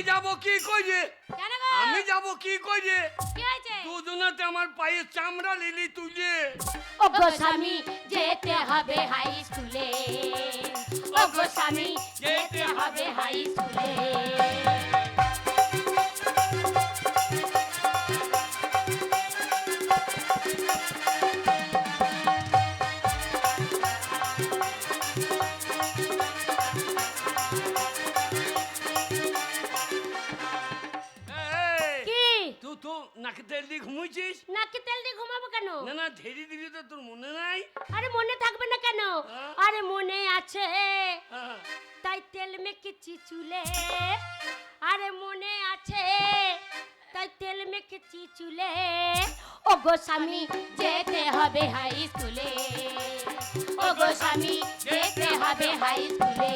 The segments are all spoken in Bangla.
যাব কি কইরে? কেন গো? আমি যাব কি কইরে? কি হয়েছে? দুজনাতে আমার পায়ের চামড়া লিলি তুলে। ওগো স্বামী যেতে হবে হাই স্কুলে, ওগো স্বামী যেতে হবে হাই স্কুলে। এই, কি? তুই তো নাকে তেল দিয়ে ঘুমোইছিস? নাকে তেল দিয়ে ঘুমাবো কেন? না না, ধেরি দিলি তো তোর মনে নাই? আরে মনে থাকবে না কেন? হ্যাঁ? আরে মনে আছে, হ্যাঁ। তাই তেল মেখেছি চুলে। আরে মনে আছে, তাই তেল মেখেছি চুলে। ওগো স্বামী যেতে হবে হাই স্কুলে, ওগো স্বামী যেতে হবে হাই স্কুলে।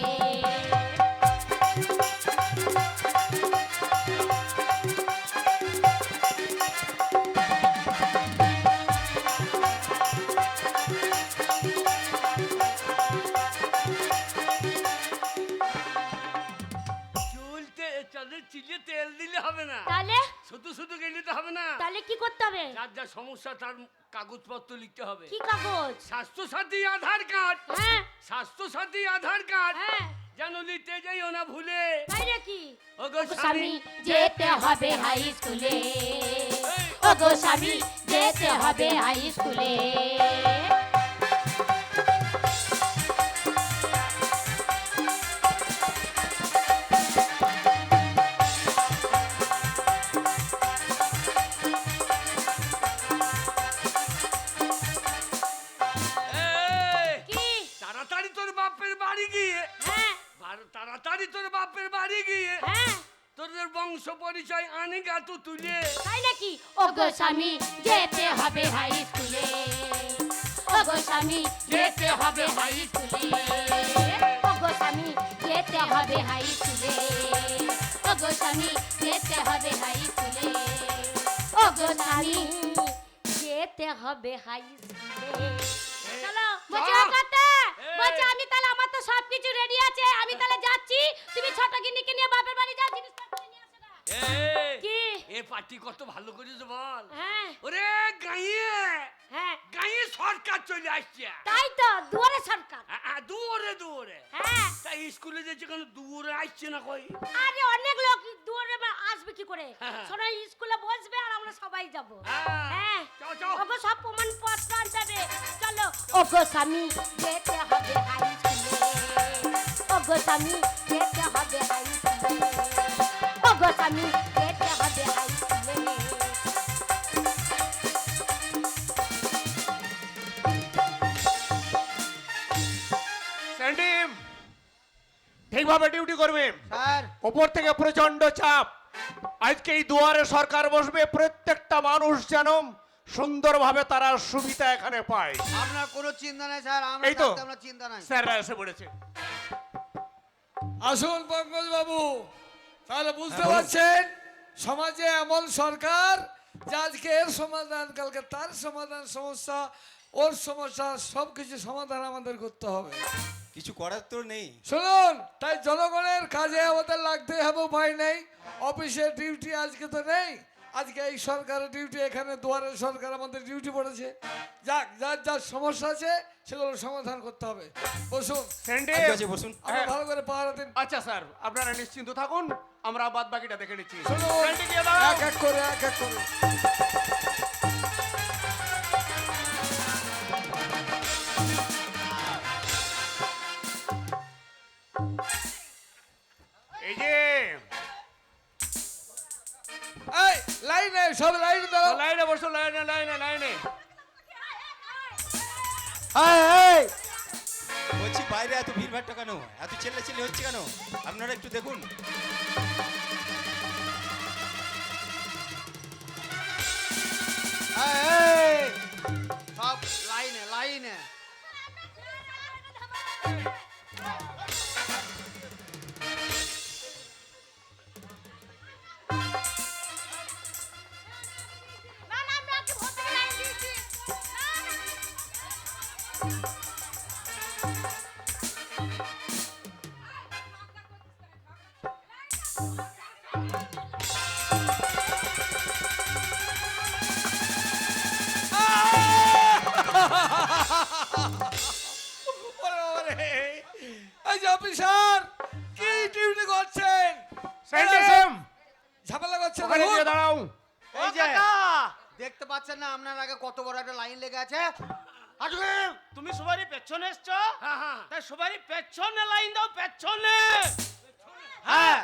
চলতে চাঁদের চিলে তেল দিলে হবে না, তাহলে শুধু শুধু গেলে তো হবে না। তাহলে কি করতে হবে? যার যা সমস্যা তার কাগজপত্র লিখতে হবে। কি কাগজ? স্বাস্থ্য সাথী আধার কার্ড, হ্যাঁ স্বাস্থ্য সাথী আধার কার্ড হ্যাঁ, যেন নিতে যাইও না ভুলে। তাই নাকি? ওগো ওগো স্বামী স্বামী যেতে হবে হাই স্কুলে, ওগো স্বামী যেতে হবে হাই স্কুলে। এই, কি? তাড়াতাড়ি তোর বাপের বাড়ি গিয়ে, হ্যাঁ তাড়াতাড়ি তোর বাপের বাড়ি গিয়ে হ্যাঁ, তোদের বংশ পরিচয় আনে গাতু তুলে। তাই নাকি? ওগো স্বামী যেতে হবে হাই স্কুলে, ওগো স্বামী যেতে হবে হাই স্কুলে, ওগো স্বামী যেতে হবে হাই স্কুলে, ওগো স্বামী যেতে হবে হাই স্কুলে, ওগো স্বামী যেতে হবে হাই স্কুলে। চলো বলছি ও কাকা, বলছি আমি তাহলে, আমার তো সবকিছু রেডি আছে, আমি তাহলে যাচ্ছি। তুমি ছোট গিন্নিকে নিয়ে বাপের বাড়ি যাও, জিনিসপত্র নিয়ে আসো না। এই, কি? এ পার্টি কত ভালো করেছে বল। হ্যাঁ ওরে গাইয়ে হ্যাঁ, গাইয়ে সরকার চলে আসছে। তাই তো দুয়ারে সরকার। দূরে দূরে। হ্যাঁ, তাই স্কুলে যেছে কেন দূরে আসছে না কই? আরে অনেক লোক দুয়ারে আসবে কি করে? হ্যাঁ। শোনো স্কুলে বসবে আর আমরা সবাই যাব। হ্যাঁ। হ্যাঁ, যাও, যাও। ওগো সব প্রমাণ পত্র আনতে হবে। চলো ওগো স্বামী যেতে হবে হাই স্কুলে, ওগো স্বামী যেতে হবে হাই স্কুলে, ওগো স্বামী যেতে হবে হাই স্কুলে। স্যান্ডিম ঠিকভাবে ডিউটি করবে স্যার। ওপর থেকে প্রচন্ড চাপ। আজকে এই দুয়ারে সরকার বসবে, প্রত্যেকটা মানুষ যেন সুন্দরভাবে তারা সুবিধা এখানে পায়। আপনার কোনো চিন্তা নাই স্যার, আমরা এই তো। থাকতে আপনার চিন্তা নাই। স্যাররা এসে পড়েছে। আসুন পঙ্কজ বাবু, তাহলে বুঝতে হ্যাঁ, বলুন। পারছেন সমাজে এমন সরকার যে আজকে এর সমাধান, কালকে তার সমাধান, সমস্যা ওর সমস্যা, সবকিছু সমাধান আমাদের করতে হবে। কিছু করার তো নেই। শুনুন, তাই জনগণের কাজে আমাদের লাগতে হবে, উপায় নেই। অফিসের ডিউটি আজকে তো নেই, আজকে এই সরকারের ডিউটি, এখানে দুয়ারের সরকার আমাদের ডিউটি পড়েছে। যাক, যার যার সমস্যা আছে সেগুলো সমাধান করতে হবে। বসুন, স্যান্ডিম ঠিক আছে, বসুন। আপনি ভালো করে পাহারা দিন। আচ্ছা স্যার, আপনারা নিশ্চিন্ত থাকুন, আমরা বাদ বাকিটা দেখে নিচ্ছি। শুনুন, স্যান্ডিকে দাও। এক এক করে এক এক করে। এই যে এই লাইনে, সব লাইনে দাও। লাইনে বসো, লাইনে লাইনে লাইনে। বলছি বাইরে এত ভিড়ভাট্টা কেন, এত চেল্লাচিল্লি হচ্ছে কেন? আপনারা একটু দেখুন। সব লাইনে লাইনে। না না, আমরা আগে ভোট থেকে লাইন দিয়েছি। না, না। ওখানে গিয়ে দাঁড়াও। এই যে দেখতে পাচ্ছেন না আপনার আগে কত বড় একটা লাইন লেগে আছে? হাঁটুকে তুমি সবারই পেছনে এসছো, হ্যাঁ হ্যাঁ তাই সবারই পেছনে লাইন দাও, পেছনে। হ্যাঁ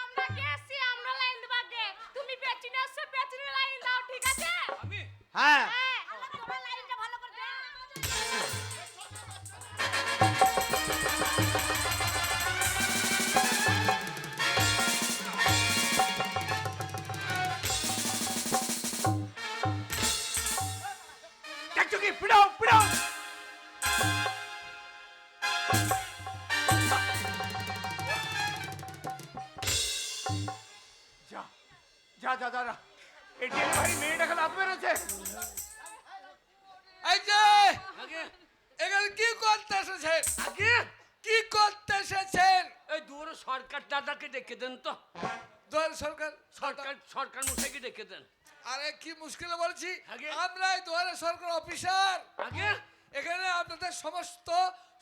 আমরা গেছি আমরা লাইন দেব আগে তুমি পেছনে এসো পেছনে লাইন দাও ঠিক আছে আমি হ্যাঁ হ্যাঁ তোমরা লাইনটা ভালো করে দাও দেখছো কি? পিড়াও পিড়াও। যা যা যা যা যা। এই ডেলিভারি মেয়েটাকে লাভ মেরেছে। এই যে আগে এখানে কি করতে এসেছেন? আগে কি করতে এসেছেন? এই দুয়ারে সরকার দাদাকে ডেকে দেন তো, দুয়ারে সরকার সরকার মশাইকে ডেকে দেন। আরে কি মুশকিলে বলছি, আগে। আমরা এই দুয়ারে সরকার অফিসার, আগে এখানে আপনাদের সমস্ত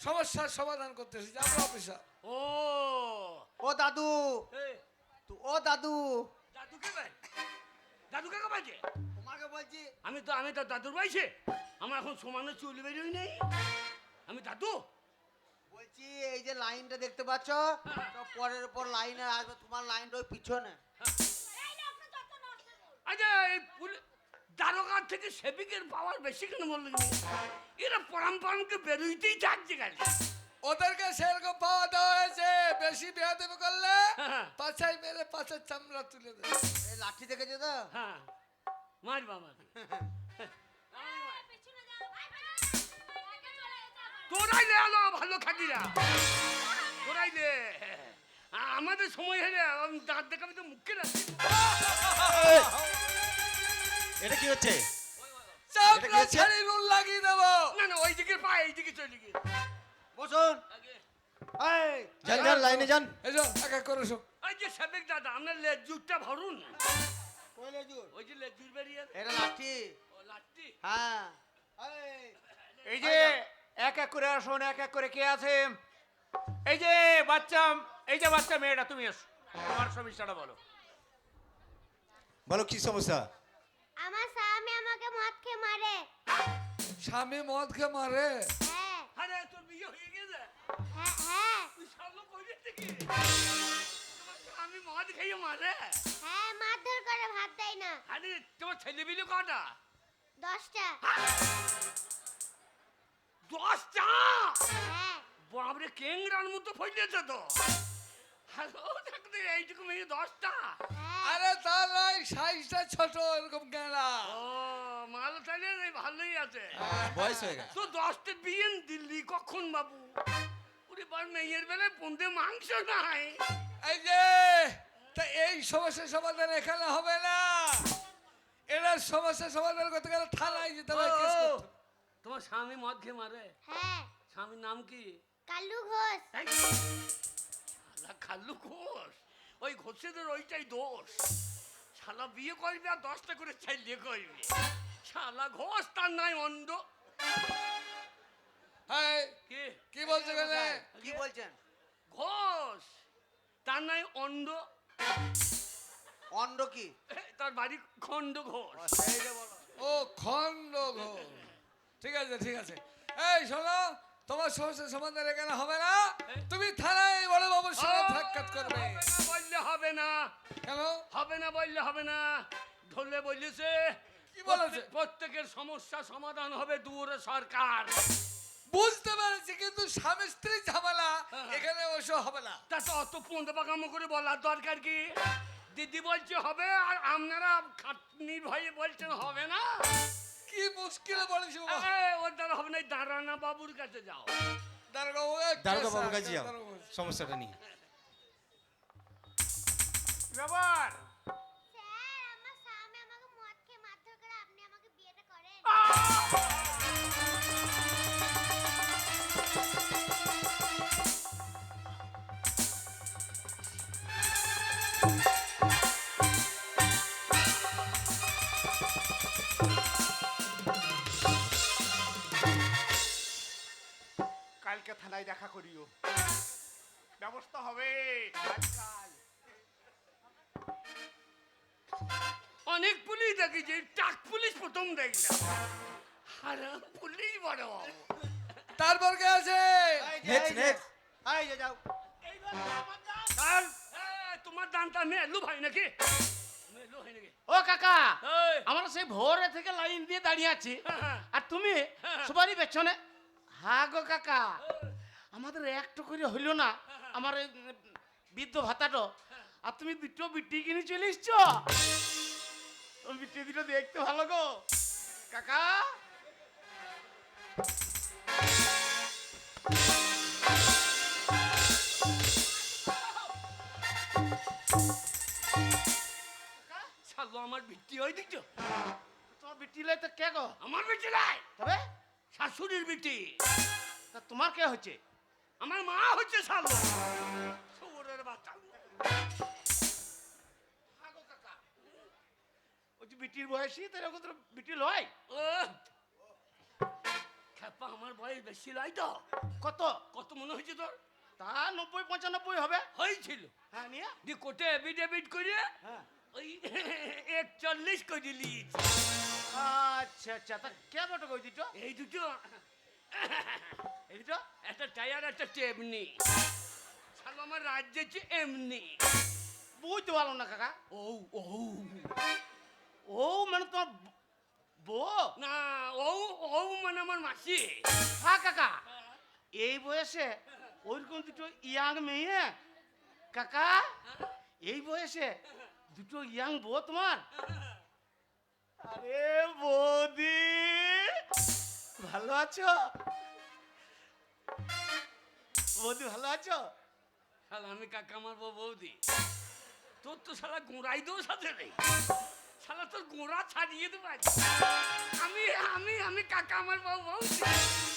সমস্যার সমাধান করতে এসেছি, আমরা অফিসার। ও ও দাদু এই, ও দাদু দাদুকে ভাই, দাদুকে কাছে তোমাকে বলছি আমি তো দাদুর বয়সে, আমার এখন সমানে চুল বেরোই নেই, আমি দাদু। বলছি এই যে লাইনটা দেখতে পাচ্ছ, তো পরের পর লাইনে আসবে, তোমার লাইনটা ওই পিছনে। আচ্ছা এই দারোগার থেকে সেবিকের পাওয়ার বেশি কেন বললেন? এরা পরম্পরাকে বেরোইতেই থাকছে গেল। ওদেরকে সেরকম পাওয়া দেওয়া হয়েছে, বেশি বেয়াদবি করলে হ্যাঁ। পাছায় মেরে পাছার চামড়া তুলে দেবে। এই লাঠি দেখেছো তো? হ্যাঁ মারবা মার। তোরাই লে আলো ভালো খাটিরা, তোরাই লে। আমাদের সময় হলে দাঁত দেখাবি তো মুখে রাখছি। এটা কি হচ্ছে? চামড়া হচ্ছে? ছাড়ি নুন লাগিয়ে দেবো। না না ওই দিকে পা এই দিকে চলে গিয়ে বসুন। এই যান যান লাইনে যান। এই যে এক এক করে শোন। ওই যে সাবেক দাদা আপনার লেজুরটা ভরুন, কইলে জুর ওই যে লেজুর বেরিয়ে এটা লাঠি। ও লাঠি। হ্যাঁ এই এই যে এক এক করে আসুন, এক এক করে কে আছে? এই যে বাচ্চা মেয়েটা, তুমি এসো, তোমার সমস্যাটা বলো। বলো কি সমস্যা? আমার স্বামী আমাকে মদ খেয়ে মারে স্বামী মদ খেয়ে মারে? হ্যাঁ আরে তোর বিয়ে হয়ে গেছে? হ্যাঁ হ্যাঁ তুই শালো কইলে কি? আমি মদ খেয়ে মারে? হ্যাঁ মারধর করে ভাত দেয় না আরে তোমার ছেলে বিলে কটা? 10টা 10টা? হ্যাঁ বাবরে কেংরার মতো ফইলেছে তো। হ্যালো দেখতে এইটুকু মেয়ে 10টা? হ্যাঁ আরে তা নয়, সাইজটা ছোট, এরকম গেলা। ও মাল তাহলে ভালোই আছে। বয়স হয়ে গেছে। তো 10টা বিয়ে দিল্লি কখন বাবু? ওরে বার মেয়ের বেলায় পন্দে মাংস নাই। এই যে তা এই সমস্যার সমাধান এখানে হবে না, এরা সমস্যার সমাধান করতে গেলে থানায় যেতে হবে, কেস করতে হবে। তোমার স্বামী মদ খেয়ে মারে? হ্যাঁ স্বামীর নাম কি? কালু ঘোষ এই, শালা খাল্লু ঘোষ, ওই ঘোষেদের ওইটাই দোষ। শালা বিয়ে করবে আর 10টা করে ছেলে করবে। শালা ঘোষ তার নাই অন্ধ। হ্যাঁ কে? কি বলছে গেলে? কি বলছেন? ঘোষ তার নাই অন্ধ। অন্ড কি? তার বাড়ি খন্ড ঘোষ। সেই যে বলো। ও খন্ড ঘোষ। ঠিক আছে ঠিক আছে, এই শোনো, তোমার সমস্যার সমাধান এখানে হবে না, তুমি থানায় বড় বাবুর সঙ্গে সাক্ষাৎ করবে। হবে না বললে হবে না, কেন? হবে না বললে হবে না। ধরলে বলেছে কি বলেছে? প্রত্যেকের সমস্যা সমাধান হবে দুয়ারে সরকার। বুঝতে পেরেছি, কিন্তু স্বামী স্ত্রী ঝামেলা এখানে ওসব হবে না। তা তো অত পন্দে পাকামো করে বলার দরকার কি? দিদি বলছে হবে আর আপনারা খাটনি ভয়ে বলছেন হবে না। কি মুশকিলে বলেছি বাবা। ওর দ্বারা হবে না, দাঁড়ানা বাবুর কাছে যাও। দারোগা বাবু, দারোগা বাবুর কাছে যাও দারোগা বাবু। সমস্যাটা নিয়ে। ব্যাপার স্যার আমার স্বামী আমাকে মদ খেয়ে মারধর করে আপনি আমাকে বিয়েটা করেন কালকে থানায় দেখা করিও, ব্যবস্থা হবে কাল কাল। অনেক পুলিশ দেখেছি, টাক পুলিশ প্রথম দেখলাম। হারাম পুলিশ বড় বাবু। তারপর কে আছে? নেক্সট নেক্সট এই যে যাও। চল। তোমার দানটা মেলু ভাই নাকি? মেলু ভাই নাকি? ও কাকা, এই, আমরা সেই ভোরে থেকে লাইন দিয়ে দাঁড়িয়ে আছি, হ্যাঁ। আর তুমি সবারই পেছনে। হ্যাঁ গো কাকা, আমাদের একটু করে হইল না আমার এই বৃদ্ধ ভাতাটো, আর তুমি দুটো বিটি কিনে চলে এসছো। ওই বিটি দুটো দেখতে ভালো গো কাকা। শালো আমার বিটি ওই দিচ্ছ? তোমার বিটি লাই তো কে গো? আমার বিটি লাই, তবে শাশুড়ির বিটি। তা তোমার কে হচ্ছে? আমার মা হচ্ছে শালো। শুয়োরের বাচ্চা। হ্যাঁ গো কাকা, ওই যে বিটির বয়সী তো এরকম তো বিটি লয়। ও খেপা, আমার বয়স বেশি লাই তো। কত? কত মনে হয়েছে তোর? তা 90-95 হবে। হয়েছিল। হ্যাঁ নিয়ে। দি কোটে এফিডেভিট করে হ্যাঁ। ওই 41 করে লিয়েছি। আচ্ছা আচ্ছা, তা কে বটে কই দিটো? এই দুটো, এই দুটো একটা টায়ার একটা টেমনি। শালো আমার রাজ্যে হচ্ছে এমনি। বুঝতে পারলাম না কাকা। ও ও ও মানে তোমার বউ? না, ও ও মানে আমার মাসি। হ্যাঁ কাকা, এই বয়সে ওইরকম দুটো ইয়াং মেয়ে কাকা, এই বয়সে দুটো ইয়াং বউ তোমার? আরে বৌদি, ভালো আছো? বৌদি ভালো আছো? শালা আমি কাকা আমার বৌদি। তোর তো শালা গোড়াই দোষ আছে রে। শালা তোর গোড়া ছাড়িয়ে দেবো আজ। আমি আমি আমি কাকা আমার বৌদি।